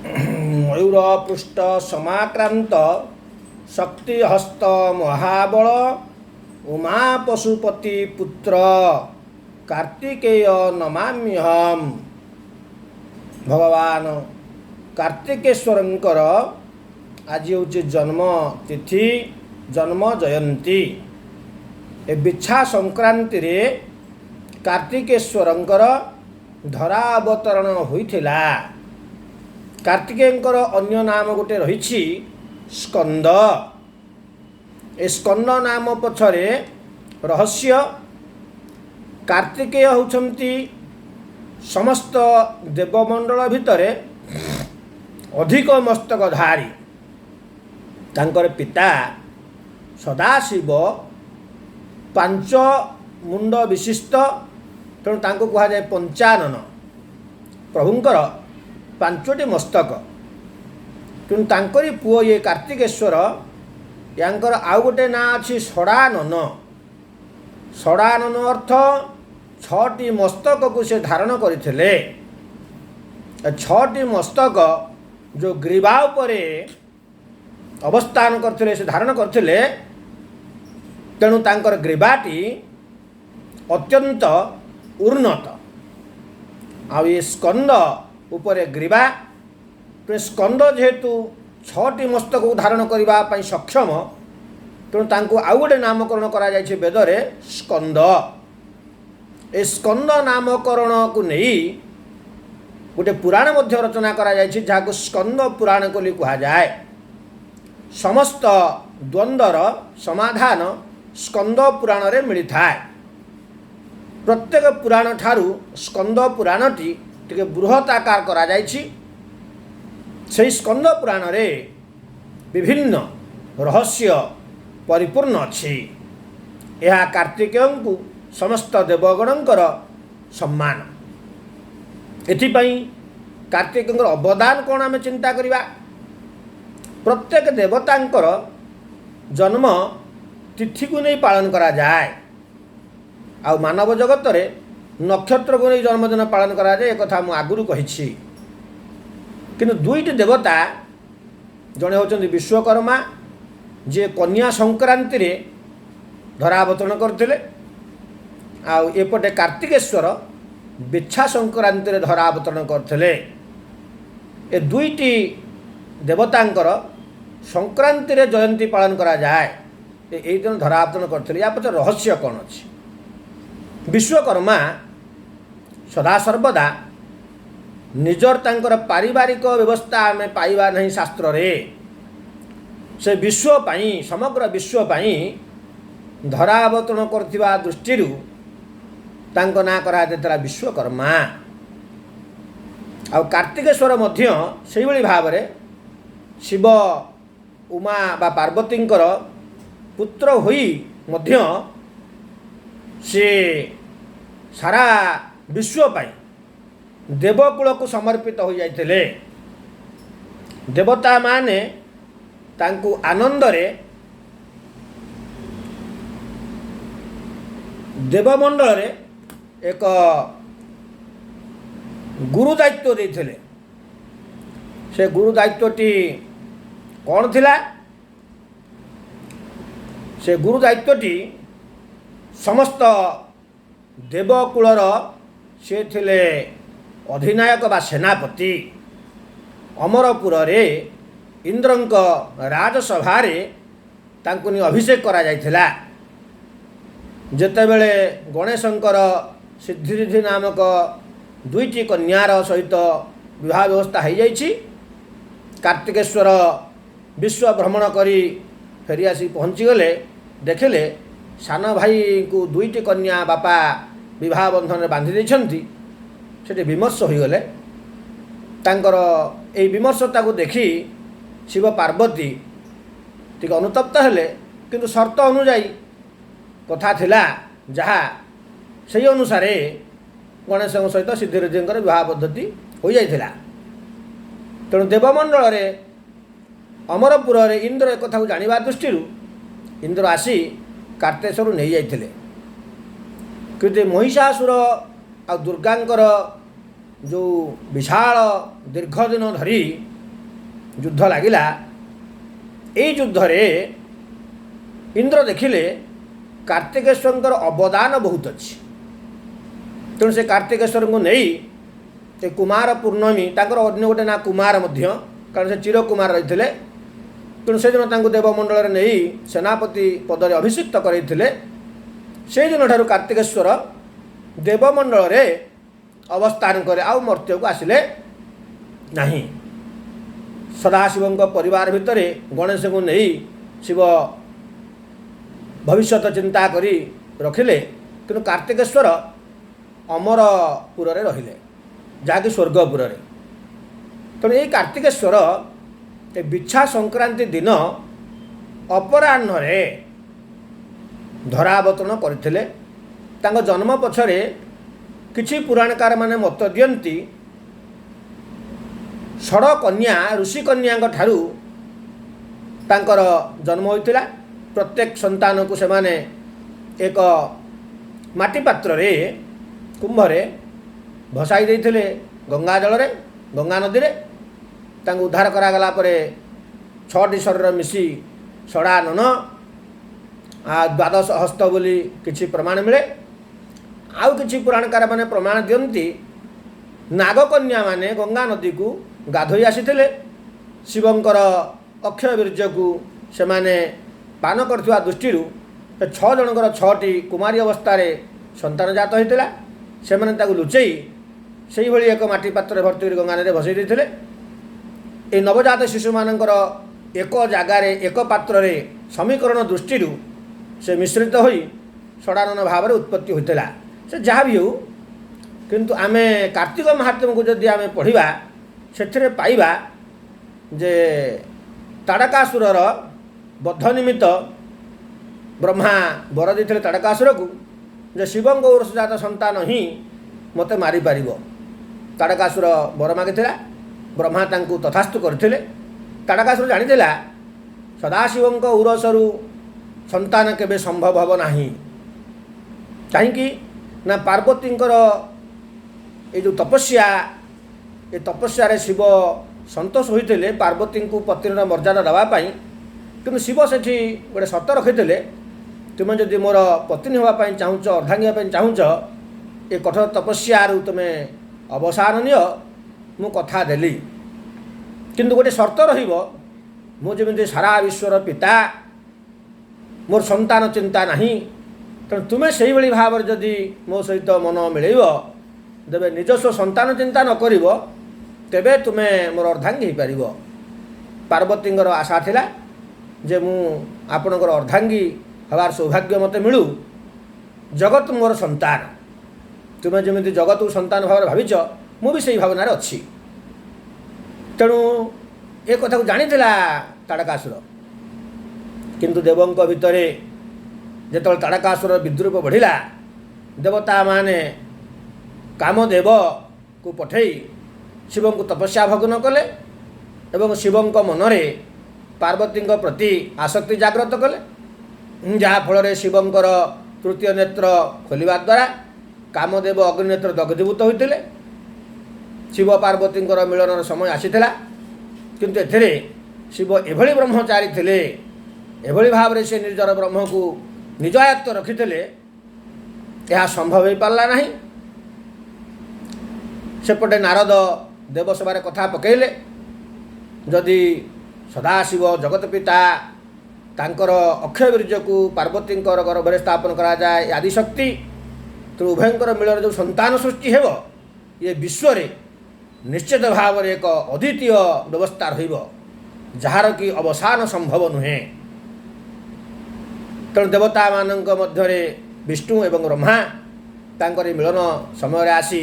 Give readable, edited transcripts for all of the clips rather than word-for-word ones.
मयूरपृष्ठ समाक्रांत शक्तिहस्त महाबल उमा पशुपति पुत्र कार्तिकेय नमाम्यहम। भगवान कार्तिकेश्वरंकर आज हूँ जन्म तिथि जन्म जयंती। ए बिछा संक्रांति रे कार्तिकेश्वरंकर धरा अवतरण होइथिला। कार्तिकेयंकर अन्य नाम गोटे रही स्कंद। ए स्कंद नाम पछरे रहस्य कार्तिकेय होउछंती समस्त देवमंडल भितरे अधिक मस्तकधारी। तांकर पिता सदाशिव पांच मुंड विशिष्ट, तेणु तांको कहा जाए पंचानन। प्रभुंकर पांचटी मस्तक, तेणु तांकरी पुओ ये कार्तिकेश्वर यांकर आउ गोटे ना अच्छी षडानन। षडानन अर्थ छटी मस्तक को से धारण करथिले। छटी मस्तक जो ग्रीवा उपरे अवस्थान करथिले से धारण करथिले, तेणु तांकर ग्रीवाटी अत्यंत उन्नत। आ ये स्कंद उपरे ग्रीवा, स्कंद जेहेतु छटी मस्तक को धारण करबा पई सक्षम, तेणु तांको आउ गोटे नामकरण करा जायछि वेदरे स्कंद। ए स्कंद नामकरण को नहीं गोटे पुराण मध्य रचना करा जायछि, जाको स्कंद पुराण कोली कहा जाए। समस्त द्वंद्वर समाधान स्कंद पुराण रे मिलिथाए। प्रत्येक पुराण ठारू स्कंद पुराणटी टिके बृहत आकार करा जायछि। सेही स्कंद पुराण रे विभिन्न रहस्य परिपूर्ण अछि। यह कार्तिकेयंकु समस्त देवगणंकर सम्मान। एथिपई कार्तिकेयंकर अवदान कोन आमे चिंता करिबा। प्रत्येक देवतांकर जन्म तिथि को नहीं पालन करा जाए। आ मानव जगत रे नक्षत्र को नहीं जन्मदिन पालन करा जाए, एक कथा मु आगुरु कहिछि। किंतु दुईटी देवता जड़े होचंदी विश्वकर्मा, जे कन्या संक्रांति रे धरावतरण करथिले, आ एपटे कार्तिकेश्वर बिच्छा संक्रांति रे धरावतरण करथिले। ए दुईटी देवतांकर संक्रांति रे जयंती पालन करा जाए। यही दिन धरावतरण करथिले। या पछे रहस्य कौन अछि? विश्वकर्मा सदा सर्वदा निजर तांकर पारिवारिक व्यवस्था में पाइबा नहीं शास्त्र रे। से विश्व पाई समग्र विश्व पाई धरावतरण करथिबा दृष्टिरु तांको ना करा देतला विश्वकर्मा। आ कार्तिकेश्वर मध्य सेही भली भाबरे शिव उमा बा पार्वतींकर पुत्र होई मध्य से सारा विश्व पाई देवकुल को समर्पित हो जाइथिले। देवता माने तांकु आनंद रे देवमंडल रे एक गुरु दायित्व देथिले। से गुरु दायित्वटी कौन थिला? से गुरु दायित्वटी समस्त देवकुलर से थिले अधिनायक बा सेनापति। अमरपुर रे इंद्रंक राजसभा रे तांकुनी अभिषेक करा जायथिला। जेतेबेले गणेशंकर सिद्धिरिधि नामक दुईटी कन्यार सहित विवाह व्यवस्था हो जाइछि। कार्तिकेश्वर विश्व भ्रमण करी फेरी आसी पहुँची गले, देखिले सान भाई को दुईटी कन्या बापा विवाह बंधन बांधि देइछंती। सेठी विमर्श हो गले। तांकर ए विमर्शता को देखी शिव पार्वती टिके अनुतप्त हेले, किंतु शर्त अनुजाई कथा थिला जहा सेही अनुसारे गणेश सहित सिद्धिरिधिंकर विवाह पद्धति हो जाइथिला। तेणु देवमंडल रे अमरपुर रे इंद्र एक कथा को जानिबा दृष्टिरु इंद्र आसी कार्तिकेश्वर नहीं जाइथिले। किंतु महिषासुर आ दुर्गांकर जो विशाल दीर्घ दिन धरी ଯୁଦ୍ଧ ଲାଗିଲା। ଏଇ ଯୁଦ୍ଧରେ ଇନ୍ଦ୍ର ଦେଖିଲେ କାର୍ତ୍ତିକେଶ୍ୱରଙ୍କର ଅବଦାନ ବହୁତ ଅଛି। ତେଣୁ ସେ କାର୍ତ୍ତିକେଶ୍ୱରଙ୍କୁ ନେଇ ଏ କୁମାର ପୂର୍ଣ୍ଣମୀ, ତାଙ୍କର ଅନ୍ୟ ଗୋଟେ ନା କୁମାର ମଧ୍ୟ, କାରଣ ସେ ଚିରକୁମାର ରହିଥିଲେ। ତେଣୁ ସେଦିନ ତାଙ୍କୁ ଦେବମଣ୍ଡଳରେ ନେଇ ସେନାପତି ପଦରେ ଅଭିଷିକ୍ତ କରାଇଥିଲେ। ସେଇଦିନଠାରୁ କାର୍ତ୍ତିକେଶ୍ୱର ଦେବମଣ୍ଡଳରେ ଅବସ୍ଥାନ କରେ, ଆଉ ମର୍ତ୍ତ୍ୟକୁ ଆସିଲେ ନାହିଁ। ସଦାଶିବଙ୍କ ପରିବାର ଭିତରେ ଗଣେଶଙ୍କୁ ନେଇ ଶିବ ଭବିଷ୍ୟତ ଚିନ୍ତା କରି ରଖିଲେ, କିନ୍ତୁ କାର୍ତ୍ତିକେଶ୍ୱର ଅମରପୁରରେ ରହିଲେ, ଯାହାକି ସ୍ୱର୍ଗପୁରରେ। ତେଣୁ ଏଇ କାର୍ତ୍ତିକେଶ୍ୱର ଏ ବିଛା ସଂକ୍ରାନ୍ତି ଦିନ ଅପରାହ୍ନରେ ଧରାବତରଣ କରିଥିଲେ। ତାଙ୍କ ଜନ୍ମ ପଛରେ କିଛି ପୁରାଣକାରମାନେ ମତ ଦିଅନ୍ତି ଷଡ଼କନ୍ୟା ଋଷିକନ୍ୟାଙ୍କ ଠାରୁ ତାଙ୍କର ଜନ୍ମ ହୋଇଥିଲା। ପ୍ରତ୍ୟେକ ସନ୍ତାନକୁ ସେମାନେ ଏକ ମାଟି ପାତ୍ରରେ କୁମ୍ଭରେ ଭସାଇ ଦେଇଥିଲେ ଗଙ୍ଗା ଜଳରେ, ଗଙ୍ଗା ନଦୀରେ। ତାଙ୍କୁ ଉଦ୍ଧାର କରାଗଲା ପରେ 6ଟି ଶରୀର ମିଶି ଷଡ଼ାନନ ଦ୍ୱାଦଶ ହସ୍ତ ବୋଲି କିଛି ପ୍ରମାଣ ମିଳେ। ଆଉ କିଛି ପୁରାଣକାରମାନେ ପ୍ରମାଣ ଦିଅନ୍ତି ନାଗକନ୍ୟାମାନେ ଗଙ୍ଗା ନଦୀକୁ ଗାଧୋଇ ଆସିଥିଲେ। ଶିବଙ୍କର ଅକ୍ଷୟ ବୀର୍ଯ୍ୟକୁ ସେମାନେ ପାନ କରିଥିବା ଦୃଷ୍ଟିରୁ 6 ଜଣଙ୍କର 6ଟି କୁମାରୀ ଅବସ୍ଥାରେ ସନ୍ତାନ ଜାତ ହୋଇଥିଲା। ସେମାନେ ତାକୁ ଲୁଚେଇ ସେଇଭଳି ଏକ ମାଟି ପାତ୍ରରେ ଭର୍ତ୍ତି କରି ଗଙ୍ଗା ନଦୀରେ ଭସାଇ ଦେଇଥିଲେ। এই ନବଜାତ ଶିଶୁମାନଙ୍କର ଏକ ଜାଗାରେ ଏକ ପାତ୍ରରେ ସମୀକରଣ ଦୃଷ୍ଟିରୁ ସେ ମିଶ୍ରିତ ହୋଇ ଷଡ଼ାନନ ଭାବରେ ଉତ୍ପତ୍ତି ହୋଇଥିଲା। ସେ ଯାହା ବି ହେଉ, କିନ୍ତୁ ଆମେ କାର୍ତ୍ତିକ ମାହାତ୍ମ୍ୟକୁ ଯଦି ଆମେ ପଢ଼ିବା, ସେଥିରେ ପାଇବା ଯେ ତାଡ଼କାସୁରର ବଧ ନିମିତ୍ତ ବ୍ରହ୍ମା ବର ଦେଇଥିଲେ ତାଡ଼କାସୁରକୁ ଯେ ଶିବଙ୍କ ଔରସଜାତ ସନ୍ତାନ ହିଁ ମୋତେ ମାରିପାରିବ। ତାଡ଼କାସୁର ବର ମାଗିଥିଲା, ବ୍ରହ୍ମା ତାଙ୍କୁ ତଥାସ୍ତୁ କରିଥିଲେ। ତାଡ଼କାସୁର ଜାଣିଥିଲା ସଦାଶିବଙ୍କ ଔରସରୁ ସନ୍ତାନ କେବେ ସମ୍ଭବ ହେବ ନାହିଁ। କାହିଁକି ନା ପାର୍ବତୀଙ୍କର ଏ ଯେଉଁ ତପସ୍ୟା, ଏ ତପସ୍ୟାରେ ଶିବ ସନ୍ତୋଷ ହୋଇଥିଲେ ପାର୍ବତୀଙ୍କୁ ପତ୍ନୀର ମର୍ଯ୍ୟାଦା ଦେବା ପାଇଁ। କିନ୍ତୁ ଶିବ ସେଠି ଗୋଟେ ସର୍ତ୍ତ ରଖିଥିଲେ, ତୁମେ ଯଦି ମୋର ପତ୍ନୀ ହେବା ପାଇଁ ଚାହୁଁଛ, ଅର୍ଦ୍ଧାଙ୍ଗୀ ହେବା ପାଇଁ ଚାହୁଁଛ, ଏ କଠୋର ତପସ୍ୟାରୁ ତୁମେ ଅବସାନ ନିଅ, ମୁଁ କଥା ଦେଲି। କିନ୍ତୁ ଗୋଟେ ସର୍ତ୍ତ ରହିବ, ମୁଁ ଯେମିତି ସାରା ବିଶ୍ୱର ପିତା, ମୋର ସନ୍ତାନ ଚିନ୍ତା ନାହିଁ। ତେଣୁ ତୁମେ ସେଇଭଳି ଭାବରେ ଯଦି ମୋ ସହିତ ମନ ମିଳେଇବ, ତେବେ ନିଜସ୍ୱ ସନ୍ତାନ ଚିନ୍ତା ନ କରିବ, ତେବେ ତୁମେ ମୋର ଅର୍ଦ୍ଧାଙ୍ଗୀ ହୋଇପାରିବ। ପାର୍ବତୀଙ୍କର ଆଶା ଥିଲା ଯେ ମୁଁ ଆପଣଙ୍କର ଅର୍ଦ୍ଧାଙ୍ଗୀ ହେବାର ସୌଭାଗ୍ୟ ମୋତେ ମିଳୁ, ଜଗତ ମୋର ସନ୍ତାନ। ତୁମେ ଯେମିତି ଜଗତକୁ ସନ୍ତାନ ଭାବରେ ଭାବିଛ, ମୁଁ ବି ସେଇ ଭାବନାରେ ଅଛି। ତେଣୁ ଏ କଥାକୁ ଜାଣିଥିଲା ତାଡ଼କାସୁର। କିନ୍ତୁ ଦେବଙ୍କ ଭିତରେ ଯେତେବେଳେ ତାଡ଼କାସୁରର ବିଦ୍ରୂପ ବଢ଼ିଲା, ଦେବତାମାନେ କାମଦେବକୁ ପଠାଇ ଶିବଙ୍କୁ ତପସ୍ୟା ଭଗ୍ନ କଲେ ଏବଂ ଶିବଙ୍କ ମନରେ ପାର୍ବତୀଙ୍କ ପ୍ରତି ଆସକ୍ତି ଜାଗ୍ରତ କଲେ। ଯାହାଫଳରେ ଶିବଙ୍କର ତୃତୀୟ ନେତ୍ର ଖୋଲିବା ଦ୍ୱାରା କାମଦେବ ଅଗ୍ନିନେତ୍ର ଦଗ୍ଧୀଭୂତ ହୋଇଥିଲେ। ଶିବ ପାର୍ବତୀଙ୍କର ମିଳନର ସମୟ ଆସିଥିଲା, କିନ୍ତୁ ଏଥିରେ ଶିବ ଏଭଳି ବ୍ରହ୍ମଚାରୀ ଥିଲେ, ଏଭଳି ଭାବରେ ସେ ନିଜର ବ୍ରହ୍ମକୁ ନିଜ ଆୟତ୍ତ ରଖିଥିଲେ, ଏହା ସମ୍ଭବ ହୋଇପାରିଲା ନାହିଁ। ସେପଟେ ନାରଦ ଦେବସଭାରେ କଥା ପକାଇଲେ, ଯଦି ସଦାଶିବ ଜଗତ ପିତା ତାଙ୍କର ଅକ୍ଷୟ ବୀର୍ଯ୍ୟକୁ ପାର୍ବତୀଙ୍କର ଗର୍ଭରେ ସ୍ଥାପନ କରାଯାଏ, ଆଦିଶକ୍ତି, ତେଣୁ ଉଭୟଙ୍କର ମିଳନରେ ଯେଉଁ ସନ୍ତାନ ସୃଷ୍ଟି ହେବ, ଏ ବିଶ୍ୱରେ ନିଶ୍ଚିତ ଭାବରେ ଏକ ଅଦ୍ୱିତୀୟ ବ୍ୟବସ୍ଥା ରହିବ, ଯାହାର କି ଅବସାନ ସମ୍ଭବ ନୁହେଁ। ତେଣୁ ଦେବତାମାନଙ୍କ ମଧ୍ୟରେ ବିଷ୍ଣୁ ଏବଂ ବ୍ରହ୍ମା ତାଙ୍କର ମିଳନ ସମୟରେ ଆସି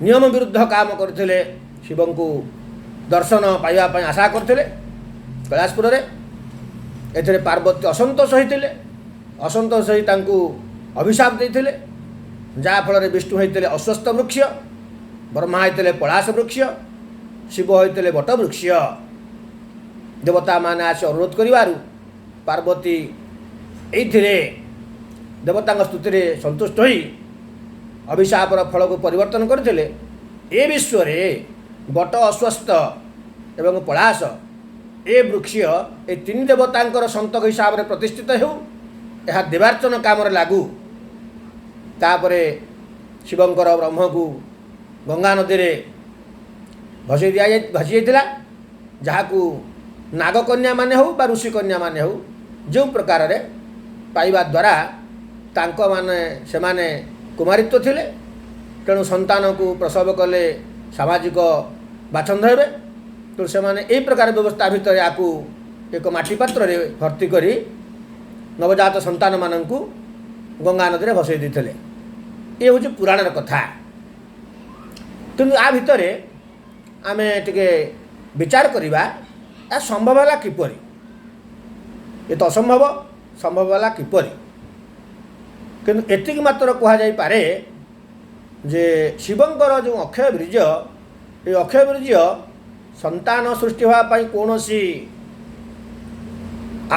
ନିୟମ ବିରୁଦ୍ଧ କାମ କରିଥିଲେ। ଶିବଙ୍କୁ ଦର୍ଶନ ପାଇବା ପାଇଁ ଆଶା କରିଥିଲେ କୈଳାସପୁରରେ। ଏଥିରେ ପାର୍ବତୀ ଅସନ୍ତୋଷ ହୋଇଥିଲେ। ଅସନ୍ତୋଷ ହୋଇ ତାଙ୍କୁ ଅଭିଶାପ ଦେଇଥିଲେ, ଯାହାଫଳରେ ବିଷ୍ଣୁ ହୋଇଥିଲେ ଅଶ୍ୱସ୍ଥ ବୃକ୍ଷ, ବ୍ରହ୍ମା ହୋଇଥିଲେ ପଳାଶ ବୃକ୍ଷ, ଶିବ ହୋଇଥିଲେ ବଟ ବୃକ୍ଷ। ଦେବତାମାନେ ଆସି ଅନୁରୋଧ କରିବାରୁ ପାର୍ବତୀ ଏଇଥିରେ ଦେବତାଙ୍କ ସ୍ତୁତିରେ ସନ୍ତୁଷ୍ଟ ହୋଇ ଅଭିଶାପର ଫଳକୁ ପରିବର୍ତ୍ତନ କରିଥିଲେ। ଏ ବିଶ୍ୱରେ ବଟ ଅଶ୍ୱସ୍ଥ ଏବଂ ପଳାଶ ଏ ବୃକ୍ଷ ଏ ତିନି ଦେବତାଙ୍କର ସନ୍ତକ ହିସାବରେ ପ୍ରତିଷ୍ଠିତ ହେଉ, ଏହା ଦେବାର୍ଚ୍ଚନ କାମରେ ଲାଗୁ। ତାପରେ ଶିବଙ୍କର ବ୍ରହ୍ମକୁ ଗଙ୍ଗା ନଦୀରେ ଭସାଇ ଯାଇଥିଲା, ଯାହାକୁ ନାଗକନ୍ୟାମାନେ ହେଉ ବା ଋଷିକନ୍ୟାମାନେ ହେଉ ଯେଉଁ ପ୍ରକାରରେ ପାଇବା ଦ୍ୱାରା ସେମାନେ କୁମାରୀତ୍ୱ ଥିଲେ, ତେଣୁ ସନ୍ତାନକୁ ପ୍ରସବ କଲେ ସାମାଜିକ ବାଛନ୍ଦ ହେବେ। ତେଣୁ ସେମାନେ ଏହି ପ୍ରକାର ବ୍ୟବସ୍ଥା ଭିତରେ ଆକୁ ଏକ ମାଟି ପାତ୍ରରେ ଭର୍ତ୍ତି କରି ନବଜାତ ସନ୍ତାନମାନଙ୍କୁ ଗଙ୍ଗା ନଦୀରେ ଭସାଇ ଦେଇଥିଲେ। ଏ ହେଉଛି ପୁରାଣର କଥା। କିନ୍ତୁ ଆ ଭିତରେ ଆମେ ଟିକେ ବିଚାର କରିବା, ଏହା ସମ୍ଭବ ହେଲା କିପରି? ଏ ତ ଅସମ୍ଭବ, ସମ୍ଭବ ହେଲା କିପରି? କିନ୍ତୁ ଏତିକି ମାତ୍ର କୁହାଯାଇପାରେ ଯେ ଶିବଙ୍କର ଯେଉଁ ଅକ୍ଷୟ ବୀର୍ଯ୍ୟ, ଏ ଅକ୍ଷୟ ବୀର୍ଯ୍ୟ ସନ୍ତାନ ସୃଷ୍ଟି ହେବା ପାଇଁ କୌଣସି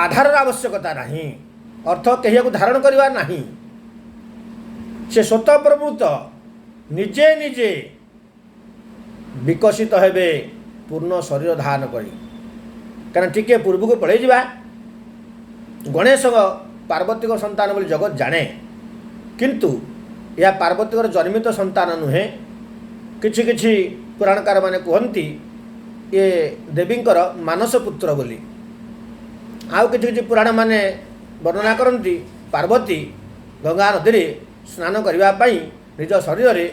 ଆଧାରର ଆବଶ୍ୟକତା ନାହିଁ, ଅର୍ଥ କେହି ଏହାକୁ ଧାରଣ କରିବା ନାହିଁ। ସେ ସ୍ୱତଃପ୍ରବୃତ୍ତ ନିଜେ ନିଜେ ବିକଶିତ ହେବେ ପୂର୍ଣ୍ଣ ଶରୀର ଧାରଣ କରି। କାରଣ ଟିକେ ପୂର୍ବକୁ ପଳେଇଯିବା, ଗଣେଶ ପାର୍ବତୀଙ୍କ ସନ୍ତାନ ବୋଲି ଜଗତ ଜାଣେ, କିନ୍ତୁ ଏହା ପାର୍ବତୀଙ୍କର ଜନ୍ମିତ ସନ୍ତାନ ନୁହେଁ। କିଛି କିଛି ପୁରାଣକାରମାନେ କୁହନ୍ତି ଏ ଦେବୀଙ୍କର ମାନସ ପୁତ୍ର ବୋଲି। ଆଉ କିଛି କିଛି ପୁରାଣମାନେ ବର୍ଣ୍ଣନା କରନ୍ତି ପାର୍ବତୀ ଗଙ୍ଗା ନଦୀରେ ସ୍ନାନ କରିବା ପାଇଁ ନିଜ ଶରୀରରେ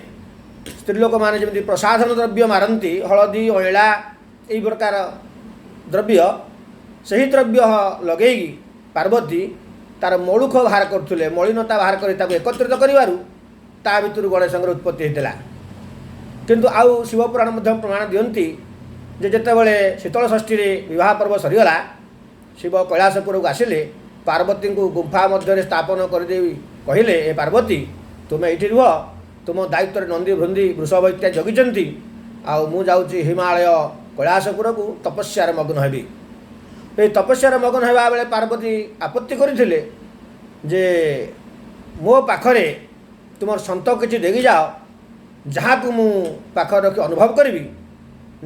ସ୍ତ୍ରୀ ଲୋକମାନେ ଯେମିତି ପ୍ରସାଧନ ଦ୍ରବ୍ୟ ମାରନ୍ତି, ହଳଦୀ ଅଁଳା ଏହି ପ୍ରକାର ଦ୍ରବ୍ୟ, ସେହି ଦ୍ରବ୍ୟ ଲଗେଇକି ପାର୍ବତୀ ତାର ମଳୁଖ ବାହାର କରୁଥିଲେ, ମଳିନତା ବାହାର କରି ତାକୁ ଏକତ୍ରିତ କରିବାରୁ ତା ଭିତରୁ ଗଣେଶଙ୍କର ଉତ୍ପତ୍ତି ହୋଇଥିଲା। କିନ୍ତୁ ଆଉ ଶିବପୁରାଣ ମଧ୍ୟ ପ୍ରମାଣ ଦିଅନ୍ତି ଯେ ଯେତେବେଳେ ଶୀତଳ ଷଷ୍ଠୀରେ ବିବାହ ପର୍ବ ସରିଗଲା, ଶିବ କୈଳାସପୁରକୁ ଆସିଲେ, ପାର୍ବତୀଙ୍କୁ ଗୁମ୍ଫା ମଧ୍ୟରେ ସ୍ଥାପନ କରିଦେଇ କହିଲେ, ଏ ପାର୍ବତୀ ତୁମେ ଏଇଠି ରୁହ, ତୁମ ଦାୟିତ୍ୱରେ ନନ୍ଦୀ ଭୃନ୍ଦି ବୃଷଭ ଇତ୍ୟାଦି ଜଗିଛନ୍ତି, ଆଉ ମୁଁ ଯାଉଛି ହିମାଳୟ କୈଳାସପୁରକୁ ତପସ୍ୟାରେ ମଗ୍ନ ହେବି। ଏହି ତପସ୍ୟାରେ ମଗ୍ନ ହେବା ବେଳେ ପାର୍ବତୀ ଆପତ୍ତି କରିଥିଲେ ଯେ ମୋ ପାଖରେ ତୁମର ସନ୍ତକ କିଛି ଦେଇକି ଯାଅ, ଯାହାକୁ ମୁଁ ପାଖରେ ରଖି ଅନୁଭବ କରିବି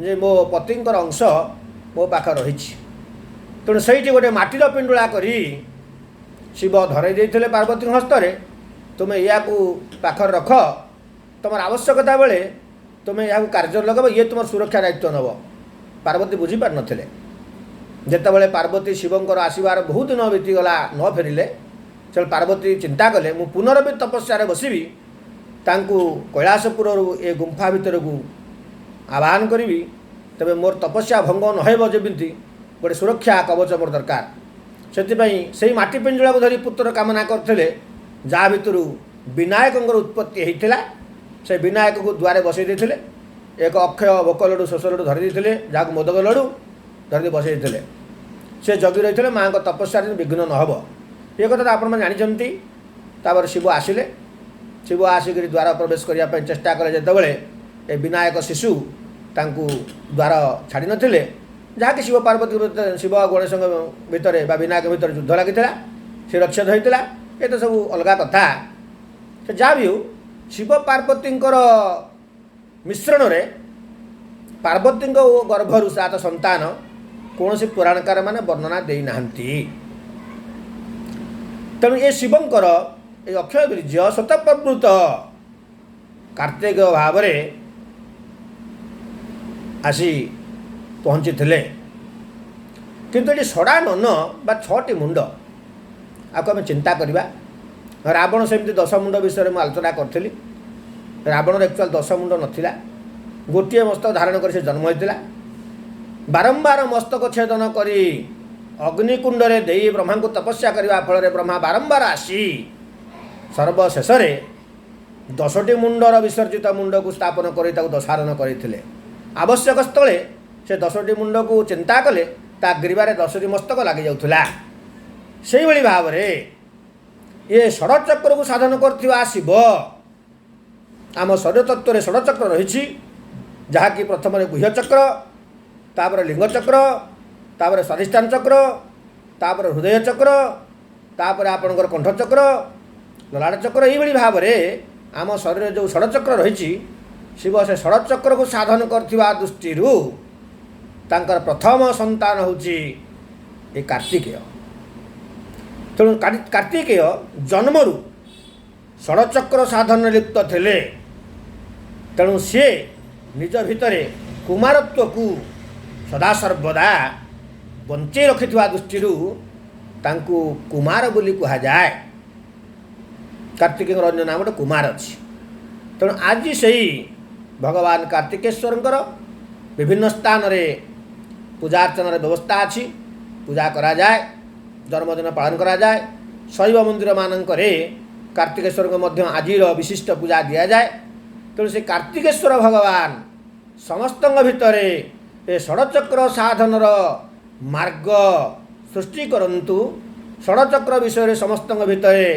ଯେ ମୋ ପତିଙ୍କର ଅଂଶ ମୋ ପାଖରେ ରହିଛି। ତେଣୁ ସେଇଠି ଗୋଟେ ମାଟିର ପିଣ୍ଡୁଳା କରି ଶିବ ଧରାଇ ଦେଇଥିଲେ ପାର୍ବତୀଙ୍କ ହସ୍ତରେ, ତୁମେ ଏହାକୁ ପାଖରେ ରଖ, ତୁମର ଆବଶ୍ୟକତା ବେଳେ ତୁମେ ଏହାକୁ କାର୍ଯ୍ୟରେ ଲଗାଇବ, ଇଏ ତୁମର ସୁରକ୍ଷା ଦାୟିତ୍ୱ ନେବ। ପାର୍ବତୀ ବୁଝିପାରିନଥିଲେ। ଯେତେବେଳେ ପାର୍ବତୀ ଶିବଙ୍କର ଆସିବାର ବହୁ ଦିନ ବିତିଗଲା, ନ ଫେରିଲେ, ସେତେବେଳେ ପାର୍ବତୀ ଚିନ୍ତା କଲେ ମୁଁ ପୁନରବି ତପସ୍ୟାରେ ବସିବି, ତାଙ୍କୁ କୈଳାସପୁରରୁ ଏ ଗୁମ୍ଫା ଭିତରକୁ ଆବାହନ କରିବି, ତେବେ ମୋର ତପସ୍ୟା ଭଙ୍ଗ ନ ହେବ ଯେମିତି ଗୋଟେ ସୁରକ୍ଷା କବଚ ମୋର ଦରକାର। ସେଥିପାଇଁ ସେଇ ମାଟି ପିଣ୍ଡୁଳାକୁ ଧରି ପୁତ୍ର କାମନା କରିଥିଲେ, ଯାହା ଭିତରୁ ବିନାୟକଙ୍କର ଉତ୍ପତ୍ତି ହୋଇଥିଲା। ସେ ବିନାୟକକୁ ଦ୍ୱାରେ ବସାଇ ଦେଇଥିଲେ, ଏକ ଅକ୍ଷୟ ଭୋକ ଲଡ଼ୁ ଶୋଷ ଲଡ଼ୁ ଧରି ଦେଇଥିଲେ, ଯାହାକୁ ମୋଦକ ଲଡ଼ୁ ଧରି ବସାଇ ଦେଇଥିଲେ। ସେ ଜଗି ରହିଥିଲେ ମାଆଙ୍କ ତପସ୍ୟାରେ ବିଘ୍ନ ନ ହେବ। ଏ କଥା ତ ଆପଣମାନେ ଜାଣିଛନ୍ତି। ତାପରେ ଶିବ ଆସିଲେ, ଶିବ ଆସିକରି ଦ୍ୱାର ପ୍ରବେଶ କରିବା ପାଇଁ ଚେଷ୍ଟା କଲେ, ଯେତେବେଳେ ଏ ବିନାୟକ ଶିଶୁ ତାଙ୍କୁ ଦ୍ୱାର ଛାଡ଼ି ନଥିଲେ, ଯାହାକି ଶିବ ପାର୍ବତୀ ଶିବ ଗଣେଶଙ୍କ ଭିତରେ ବା ବିନାୟକ ଭିତରେ ଯୁଦ୍ଧ ଲାଗିଥିଲା, ଶିରଚ୍ଛେଦ ହୋଇଥିଲା। ଏ ତ ସବୁ ଅଲଗା କଥା। ସେ ଯାହା ବି ହେଉ, ଶିବ ପାର୍ବତୀଙ୍କର ମିଶ୍ରଣରେ ପାର୍ବତୀଙ୍କ ଗର୍ଭରୁ ସାତ ସନ୍ତାନ କୌଣସି ପୁରାଣକାରମାନେ ବର୍ଣ୍ଣନା ଦେଇନାହାନ୍ତି। ତେଣୁ ଏ ଶିବଙ୍କର ଏ ଅକ୍ଷୟ ବୀର୍ଯ୍ୟ ସ୍ୱତଃପ୍ରବୃତ୍ତ କାର୍ତ୍ତିକ ଭାବରେ ଆସି ପହଞ୍ଚିଥିଲେ। କିନ୍ତୁ ଏଠି ଷଡ଼ା ନନ ବା 6ଟି ମୁଣ୍ଡ, ଆକୁ ଆମେ ଚିନ୍ତା କରିବା। ରାବଣ ସେମିତି 10 ମୁଣ୍ଡ ବିଷୟରେ ମୁଁ ଆଲୋଚନା କରିଥିଲି। ରାବଣର ଆକ୍ଚୁଆଲି 10 ମୁଣ୍ଡ ନଥିଲା, ଗୋଟିଏ ମସ୍ତକ ଧାରଣ କରି ସେ ଜନ୍ମ ହୋଇଥିଲା। ବାରମ୍ବାର ମସ୍ତକ ଛେଦନ କରି ଅଗ୍ନିକୁଣ୍ଡରେ ଦେଇ ବ୍ରହ୍ମାଙ୍କୁ ତପସ୍ୟା କରିବା ଫଳରେ ବ୍ରହ୍ମା ବାରମ୍ବାର ଆସି ସର୍ବଶେଷରେ 10ଟି ମୁଣ୍ଡର ବିସର୍ଜିତ ମୁଣ୍ଡକୁ ସ୍ଥାପନ କରି ତାକୁ ଦଶାରଣ କରିଥିଲେ। ଆବଶ୍ୟକ ସ୍ଥଳେ ସେ 10ଟି ମୁଣ୍ଡକୁ ଚିନ୍ତା କଲେ ତା ଗ୍ରୀବାରେ 10ଟି ମସ୍ତକ ଲାଗିଯାଉଥିଲା। ସେଇଭଳି ଭାବରେ ଏ ଷଡ଼ଚକ୍ରକୁ ସାଧନ କରୁଥିବା ଶିବ, ଆମ ଶରୀର ତତ୍ତ୍ୱରେ ଷଡ଼ଚକ୍ର ରହିଛି, ଯାହାକି ପ୍ରଥମରେ ଗୁହ୍ୟଚକ୍ର, ତାପରେ ଲିଙ୍ଗଚକ୍ର, ତାପରେ ସ୍ୱାଧିଷ୍ଠାନ ଚକ୍ର, ତାପରେ ହୃଦୟ ଚକ୍ର, ତାପରେ ଆପଣଙ୍କର କଣ୍ଠଚକ୍ର, ଲଲାଟ ଚକ୍ର। ଏଇଭଳି ଭାବରେ ଆମ ଶରୀରରେ ଯେଉଁ ଷଡ଼ଚକ୍ର ରହିଛି, ଶିବ ସେ ଷଡ଼ଚକ୍ରକୁ ସାଧନ କରୁଥିବା ଦୃଷ୍ଟିରୁ ତାଙ୍କର ପ୍ରଥମ ସନ୍ତାନ ହେଉଛି ଏ କାର୍ତ୍ତିକେୟ। ତେଣୁ କାର୍ତ୍ତିକେୟ ଜନ୍ମରୁ ଷଡ଼ଚକ୍ର ସାଧନରେ ଲିପ୍ତ ଥିଲେ। ତେଣୁ ସିଏ ନିଜ ଭିତରେ କୁମାରତ୍ୱକୁ ସଦାସର୍ବଦା ବଞ୍ଚେଇ ରଖିଥିବା ଦୃଷ୍ଟିରୁ ତାଙ୍କୁ କୁମାର ବୋଲି କୁହାଯାଏ। କାର୍ତ୍ତିକେୟଙ୍କର ଅନ୍ୟ ନାମ ଗୋଟେ କୁମାର ଅଛି। ତେଣୁ ଆଜି ସେହି ଭଗବାନ କାର୍ତ୍ତିକେଶ୍ୱରଙ୍କର ବିଭିନ୍ନ ସ୍ଥାନରେ ପୂଜା ଅର୍ଚ୍ଚନାର ବ୍ୟବସ୍ଥା ଅଛି। ପୂଜା କରାଯାଏ, ଜନ୍ମଦିନ ପାଳନ କରାଯାଏ। ଶୈବ ମନ୍ଦିରମାନଙ୍କରେ କାର୍ତ୍ତିକେଶ୍ୱରଙ୍କ ମଧ୍ୟ ଆଜିର ବିଶିଷ୍ଟ ପୂଜା ଦିଆଯାଏ। ତେଣୁ ସେ କାର୍ତ୍ତିକେଶ୍ୱର ଭଗବାନ ସମସ୍ତଙ୍କ ଭିତରେ ଏ ଷଡ଼ଚକ୍ର ସାଧନର ମାର୍ଗ ସୃଷ୍ଟି କରନ୍ତୁ। ଷଡ଼ଚକ୍ର ବିଷୟରେ ସମସ୍ତଙ୍କ ଭିତରେ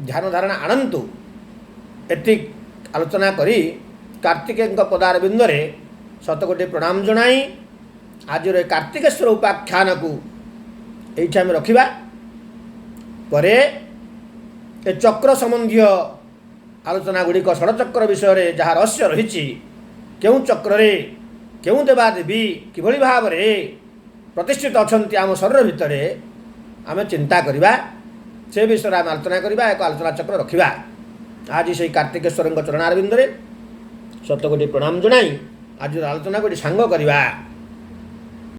ଧ୍ୟାନ ଧାରଣା ଆଣନ୍ତୁ। ଏତିକି ଆଲୋଚନା କରି କାର୍ତ୍ତିକେୟଙ୍କ ପଦାରବିନ୍ଦରେ ଶତକୋଟି ପ୍ରଣାମ ଜଣାଇ ଆଜିର ଏ କାର୍ତ୍ତିକେଶ୍ୱର ଉପାଖ୍ୟାନକୁ ଏଇଠି ଆମେ ରଖିବା। ପରେ ଏ ଚକ୍ର ସମ୍ବନ୍ଧୀୟ ଆଲୋଚନା ଗୁଡ଼ିକ ଷଡ଼ଚକ୍ର ବିଷୟରେ ଯାହା ରହସ୍ୟ ରହିଛି, କେଉଁ ଚକ୍ରରେ କେଉଁ ଦେବାଦେବୀ କିଭଳି ଭାବରେ ପ୍ରତିଷ୍ଠିତ ଅଛନ୍ତି ଆମ ଶରୀର ଭିତରେ ଆମେ ଚିନ୍ତା କରିବା। ସେ ବିଷୟରେ ଆମେ ଆଲୋଚନା କରିବା, ଏକ ଆଲୋଚନା ଚକ୍ର ରଖିବା। ଆଜି ସେହି କାର୍ତ୍ତିକେଶ୍ୱରଙ୍କ ଚରଣାରବିନ୍ଦରେ ଶତକୋଟି ପ୍ରଣାମ ଜଣାଇ ଆଜିର ଆଲୋଚନାକୁ ସାଙ୍ଗ କରିବା।